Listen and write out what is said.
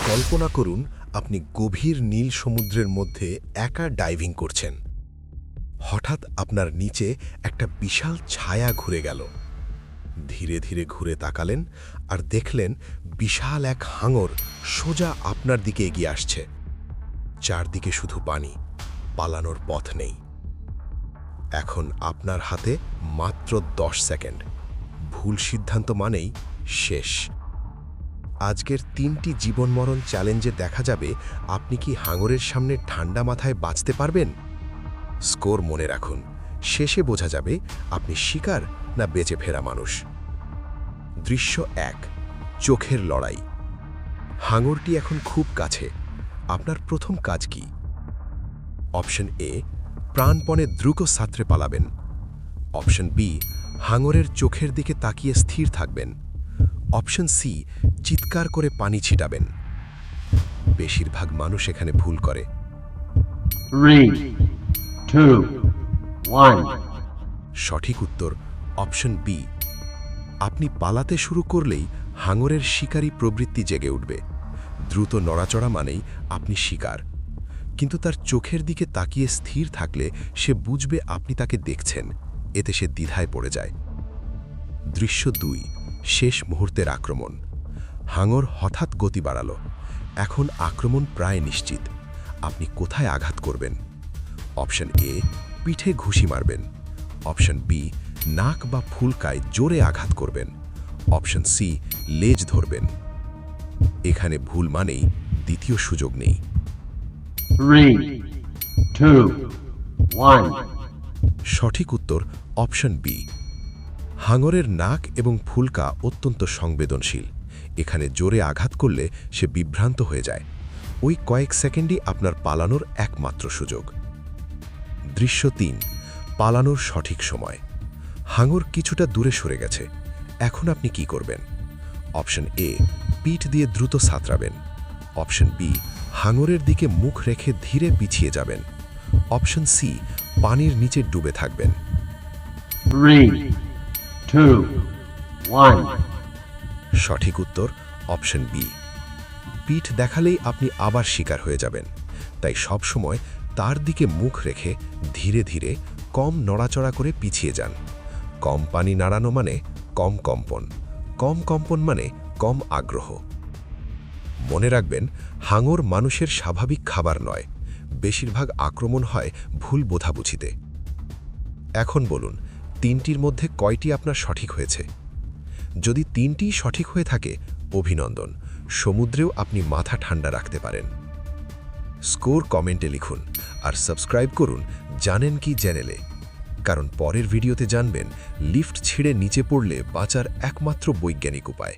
কল্পনা করুন আপনি গভীর নীল সমুদ্রের মধ্যে একা ডাইভিং করছেন। হঠাৎ আপনার নিচে একটা বিশাল ছায়া ঘুরে গেল। ধীরে ধীরে ঘুরে তাকালেন আর দেখলেন বিশাল এক হাঙর সোজা আপনার দিকে এগিয়ে আসছে। চারদিকে শুধু পানি, পালানোর পথ নেই। এখন আপনার হাতে মাত্র 10 সেকেন্ড। ভুল সিদ্ধান্ত মানেই শেষ। আজকের 3টি জীবন-মরণ চ্যালেঞ্জে দেখা যাবে আপনি কি হাঙরের সামনে ঠান্ডা মাথায় বাঁচতে পারবেন। স্কোর মনে রাখুন, শেষে বোঝা যাবে আপনি শিকার না বেঁচে ফেরা মানুষ। দৃশ্য 1, চোখের লড়াই। হাঙরটি এখন খুব কাছে। আপনার প্রথম কাজ কি? অপশন এ, প্রাণপণে দ্রুত সাঁতরে পালাবেন। অপশন বি, হাঙরের চোখের দিকে তাকিয়ে স্থির থাকবেন। অপশন সি, চিৎকার করে পানি ছিটাবেন। বেশিরভাগ মানুষ এখানে ভুল করে। 3, 2, 1. সঠিক উত্তর অপশন বি। আপনি পালাতে শুরু করলেই হাঙরের শিকারী প্রবৃত্তি জেগে উঠবে। দ্রুত নড়াচড়া মানেই আপনি শিকার। কিন্তু তার চোখের দিকে তাকিয়ে স্থির থাকলে সে বুঝবে আপনি তাকে দেখছেন। এতে সে দ্বিধায় পড়ে যায়। দৃশ্য 2, শেষ মুহূর্তের আক্রমণ। হাঙর হঠাৎ গতি বাড়ালো। এখন আক্রমণ প্রায় নিশ্চিত। আপনি কোথায় আঘাত করবেন? অপশন এ, পিঠে ঘুষি মারবেন। অপশন বি, নাক বা ফুলকায় জোরে আঘাত করবেন। অপশন সি, লেজ ধরবেন। এখানে ভুল মানেই দ্বিতীয় সুযোগ নেই। 3, 2, 1. সঠিক উত্তর অপশন বি। হাঙরের নাক এবং ফুলকা অত্যন্ত সংবেদনশীল। এখানে জোরে আঘাত করলে সে বিভ্রান্ত হয়ে যায়। ওই কয়েক সেকেন্ডই আপনার পালানোর একমাত্র সুযোগ। দৃশ্য 3, পালানোর সঠিক সময়। হাঙর কিছুটা দূরে সরে গেছে। এখন আপনি কি করবেন? অপশন এ, পিঠ দিয়ে দ্রুত সাঁতরাবেন। অপশন বি, হাঙরের দিকে মুখ রেখে ধীরে পিছিয়ে যাবেন। অপশন সি, পানির নিচে ডুবে থাকবেন। 3, 2, 1. সঠিক উত্তর অপশন বি। পিঠ দেখালেই আপনি আবার শিকার হয়ে যাবেন। তাই সব সময় তার দিকে মুখ রেখে ধীরে ধীরে কম নড়াচড়া করে পিছিয়ে যান। কম পানি নাড়ানো মানে কম কম্পন, কম কম্পন মানে কম আগ্রহ। মনে রাখবেন, হাঙর মানুষের স্বাভাবিক খাবার নয়। বেশিরভাগ আক্রমণ হয় ভুল বোঝাবুঝিতে। এখন বলুন, 3টির মধ্যে কয়টি আপনার সঠিক হয়েছে? যদি 3টিই সঠিক হয়ে থাকে, অভিনন্দন, সমুদ্রেও আপনি মাথা ঠান্ডা রাখতে পারেন। স্কোর কমেন্টে লিখুন আর সাবস্ক্রাইব করুন জানেন কি চ্যানেলে, কারণ পরের ভিডিওতে জানবেন লিফট ছিঁড়ে নিচে পড়লে বাঁচার একমাত্র বৈজ্ঞানিক উপায়।